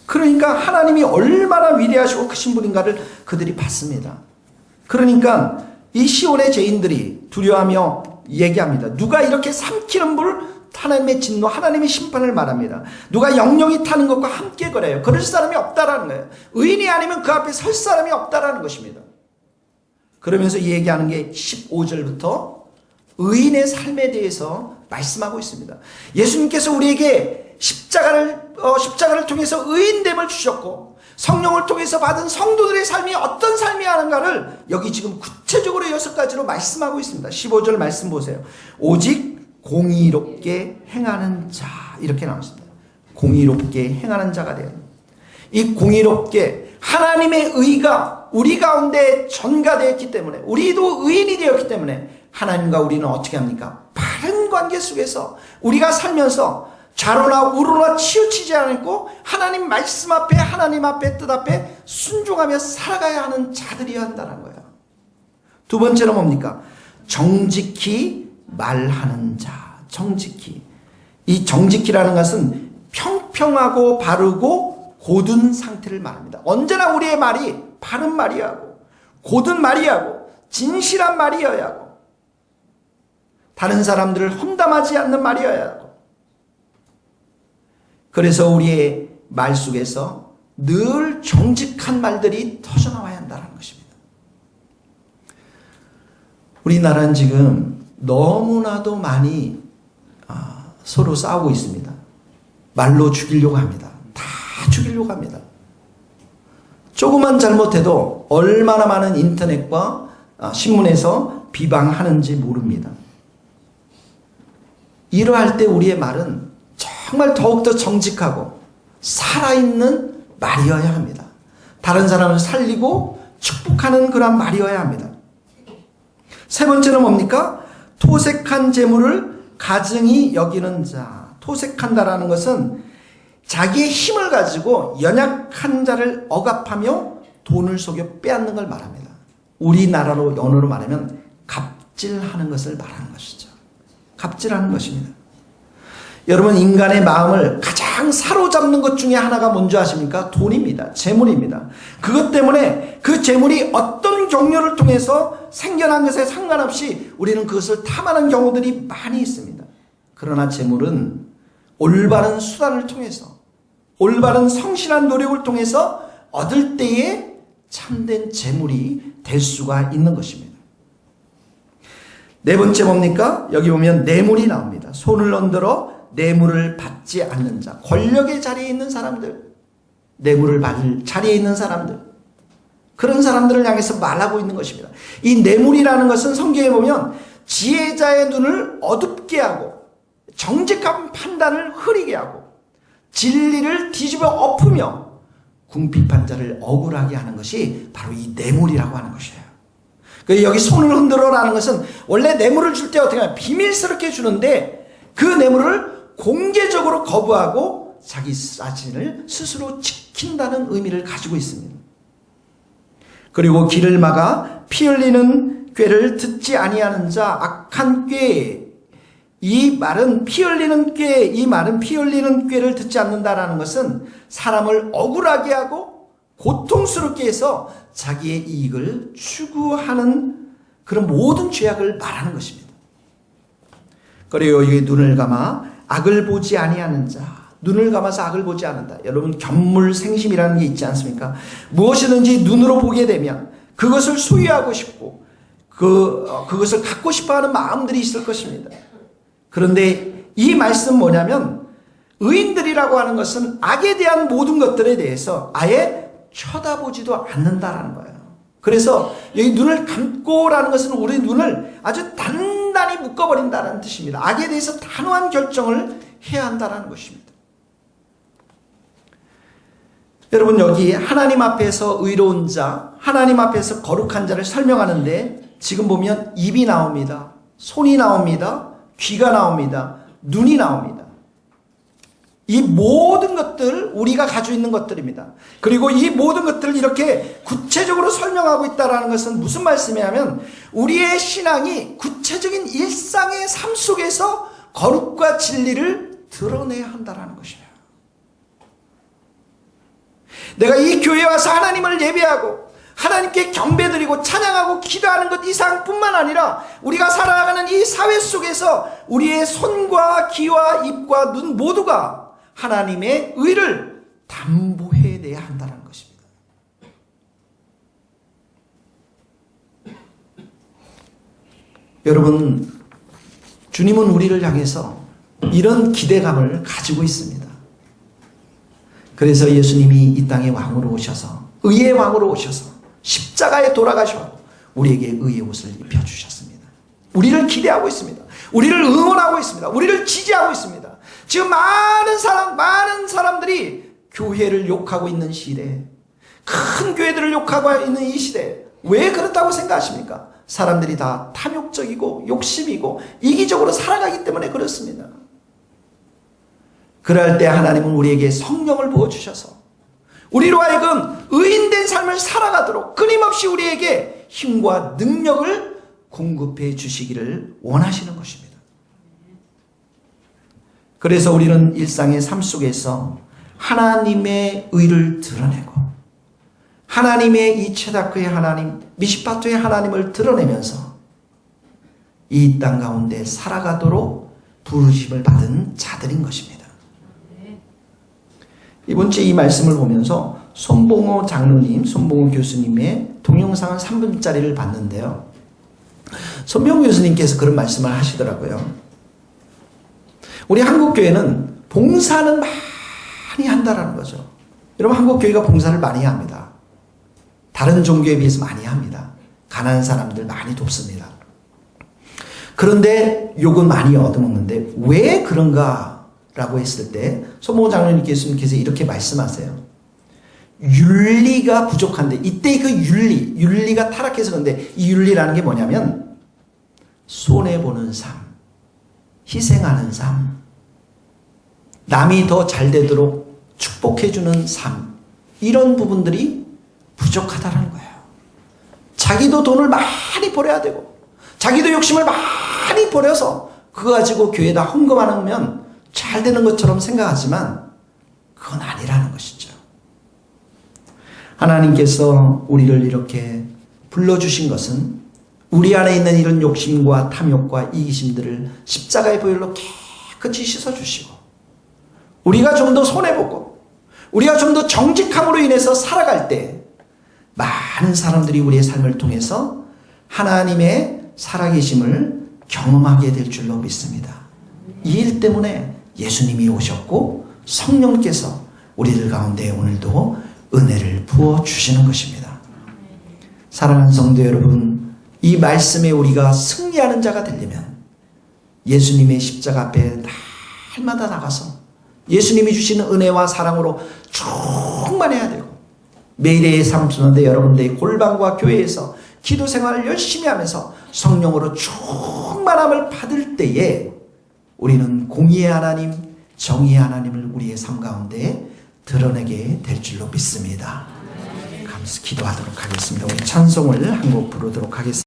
그러니까 하나님이 얼마나 위대하시고 크신 분인가를 그들이 봤습니다. 그러니까 이 시온의 죄인들이 두려워하며 얘기합니다. 누가 이렇게 삼키는 불, 하나님의 진노, 하나님의 심판을 말합니다. 누가 영영이 타는 것과 함께 거래요. 그럴 사람이 없다라는 거예요. 의인이 아니면 그 앞에 설 사람이 없다라는 것입니다. 그러면서 얘기하는 게 15절부터 의인의 삶에 대해서 말씀하고 있습니다. 예수님께서 우리에게 십자가를 통해서 의인됨을 주셨고 성령을 통해서 받은 성도들의 삶이 어떤 삶이 하는가를 여기 지금 구체적으로 6가지로 말씀하고 있습니다. 15절 말씀 보세요. 오직 공의롭게 행하는 자, 이렇게 나왔습니다. 공의롭게 행하는 자가 되는, 이 공의롭게 하나님의 의가 우리 가운데 전가되었기 때문에, 우리도 의인이 되었기 때문에 하나님과 우리는 어떻게 합니까? 바른 관계 속에서 우리가 살면서 좌로나 우로나 치우치지 않고 하나님 말씀 앞에, 하나님 앞에, 뜻 앞에 순종하며 살아가야 하는 자들이어야 한다는 거예요. 두 번째는 뭡니까? 정직히 말하는 자. 정직히. 이 정직히라는 것은 평평하고 바르고 곧은 상태를 말합니다. 언제나 우리의 말이 바른 말이어야 하고, 곧은 말이어야 하고, 진실한 말이어야 하고, 다른 사람들을 험담하지 않는 말이어야 하고, 그래서 우리의 말 속에서 늘 정직한 말들이 터져나와야 한다는 것입니다. 우리나라는 지금 너무나도 많이 서로 싸우고 있습니다. 말로 죽이려고 합니다. 다 죽이려고 합니다. 조금만 잘못해도 얼마나 많은 인터넷과 신문에서 비방하는지 모릅니다. 이러할 때 우리의 말은 정말 더욱더 정직하고 살아있는 말이어야 합니다. 다른 사람을 살리고 축복하는 그런 말이어야 합니다. 세 번째는 뭡니까? 토색한 재물을 가증히 여기는 자. 토색한다라는 것은 자기의 힘을 가지고 연약한 자를 억압하며 돈을 속여 빼앗는 걸 말합니다. 우리나라로 언어로 말하면 갑질하는 것을 말하는 것이죠. 갑질하는 것입니다. 여러분, 인간의 마음을 가장 사로잡는 것 중에 하나가 뭔지 아십니까? 돈입니다. 재물입니다. 그것 때문에 그 재물이 어떤 종류를 통해서 생겨난 것에 상관없이 우리는 그것을 탐하는 경우들이 많이 있습니다. 그러나 재물은 올바른 수단을 통해서, 올바른 성실한 노력을 통해서 얻을 때에 참된 재물이 될 수가 있는 것입니다. 네 번째 뭡니까? 여기 보면 뇌물이 나옵니다. 손을 흔들어 뇌물을 받지 않는 자. 권력의 자리에 있는 사람들, 뇌물을 받을 자리에 있는 사람들, 그런 사람들을 향해서 말하고 있는 것입니다. 이 뇌물이라는 것은 성경에 보면 지혜자의 눈을 어둡게 하고 정직한 판단을 흐리게 하고 진리를 뒤집어 엎으며 궁핍한 자를 억울하게 하는 것이 바로 이 뇌물이라고 하는 것이에요. 여기 손을 흔들어라는 것은 원래 뇌물을 줄 때 어떻게 하냐, 비밀스럽게 주는데 그 뇌물을 공개적으로 거부하고 자기 자신을 스스로 지킨다는 의미를 가지고 있습니다. 그리고 길을 막아 피 흘리는 꾀를 듣지 아니하는 자. 악한 꾀, 이 말은 피 흘리는 꾀, 이 말은 피 흘리는 꾀를 듣지 않는다라는 것은 사람을 억울하게 하고 고통스럽게 해서 자기의 이익을 추구하는 그런 모든 죄악을 말하는 것입니다. 그리고 여기 눈을 감아 악을 보지 아니하는 자. 눈을 감아서 악을 보지 않는다. 여러분, 견물생심이라는 게 있지 않습니까? 무엇이든지 눈으로 보게 되면 그것을 소유하고 싶고 그것을 갖고 싶어하는 마음들이 있을 것입니다. 그런데 이 말씀 뭐냐면, 의인들이라고 하는 것은 악에 대한 모든 것들에 대해서 아예 쳐다보지도 않는다라는 거예요. 그래서 여기 눈을 감고라는 것은 우리 눈을 아주 단단히 묶어버린다는 뜻입니다. 악에 대해서 단호한 결정을 해야 한다는 것입니다. 여러분, 여기 하나님 앞에서 의로운 자, 하나님 앞에서 거룩한 자를 설명하는데 지금 보면 입이 나옵니다. 손이 나옵니다. 귀가 나옵니다. 눈이 나옵니다. 이 모든 것들 우리가 가지고 있는 것들입니다. 그리고 이 모든 것들을 이렇게 구체적으로 설명하고 있다는 것은 무슨 말씀이냐면, 우리의 신앙이 구체적인 일상의 삶 속에서 거룩과 진리를 드러내야 한다는 것이에요. 내가 이 교회에 와서 하나님을 예배하고 하나님께 경배드리고 찬양하고 기도하는 것 이상뿐만 아니라 우리가 살아가는 이 사회 속에서 우리의 손과 귀와 입과 눈 모두가 하나님의 의를 담보해내야 한다는 것입니다. 여러분, 주님은 우리를 향해서 이런 기대감을 가지고 있습니다. 그래서 예수님이 이 땅의 왕으로 오셔서, 의의 왕으로 오셔서 십자가에 돌아가셔 우리에게 의의 옷을 입혀주셨습니다. 우리를 기대하고 있습니다. 우리를 응원하고 있습니다. 우리를 지지하고 있습니다. 지금 많은 사람들이 교회를 욕하고 있는 시대에, 큰 교회들을 욕하고 있는 이 시대에 왜 그렇다고 생각하십니까? 사람들이 다 탐욕적이고 욕심이고 이기적으로 살아가기 때문에 그렇습니다. 그럴 때 하나님은 우리에게 성령을 부어주셔서 우리로 하여금 의인된 삶을 살아가도록 끊임없이 우리에게 힘과 능력을 공급해 주시기를 원하시는 것입니다. 그래서 우리는 일상의 삶 속에서 하나님의 의를 드러내고 하나님의 이 체다크의 하나님, 미시파토의 하나님을 드러내면서 이 땅 가운데 살아가도록 부르심을 받은 자들인 것입니다. 이번 주에 이 말씀을 보면서 손봉호 장로님, 손봉호 교수님의 동영상을 3분짜리를 봤는데요. 손봉호 교수님께서 그런 말씀을 하시더라고요. 우리 한국교회는 봉사는 많이 한다라는 거죠. 여러분, 한국교회가 봉사를 많이 합니다. 다른 종교에 비해서 많이 합니다. 가난한 사람들 많이 돕습니다. 그런데 욕은 많이 얻어먹는데 왜 그런가? 라고 했을 때 손봉호 장로님께서 이렇게 말씀하세요. 윤리가 부족한데, 이때 그 윤리가 타락해서 그런데 이 윤리라는 게 뭐냐면 손해보는 삶, 희생하는 삶, 남이 더 잘 되도록 축복해주는 삶, 이런 부분들이 부족하다는 거예요. 자기도 돈을 많이 벌어야 되고 자기도 욕심을 많이 버려서 그거 가지고 교회에다 헌금하면 잘 되는 것처럼 생각하지만 그건 아니라는 것이죠. 하나님께서 우리를 이렇게 불러주신 것은 우리 안에 있는 이런 욕심과 탐욕과 이기심들을 십자가의 보혈로 깨끗이 씻어주시고 우리가 좀 더 손해보고 우리가 좀 더 정직함으로 인해서 살아갈 때 많은 사람들이 우리의 삶을 통해서 하나님의 살아계심을 경험하게 될 줄로 믿습니다. 이 일 때문에 예수님이 오셨고 성령께서 우리들 가운데 오늘도 은혜를 부어주시는 것입니다. 사랑하는 성도 여러분, 이 말씀에 우리가 승리하는 자가 되려면 예수님의 십자가 앞에 날마다 나가서 예수님이 주시는 은혜와 사랑으로 충만해야 되고 매일의 삶 가운데 여러분들의 골방과 교회에서 기도 생활을 열심히 하면서 성령으로 충만함을 받을 때에 우리는 공의의 하나님, 정의의 하나님을 우리의 삶 가운데 드러내게 될 줄로 믿습니다. 감사 기도하도록 하겠습니다. 우리 찬송을 한 곡 부르도록 하겠습니다.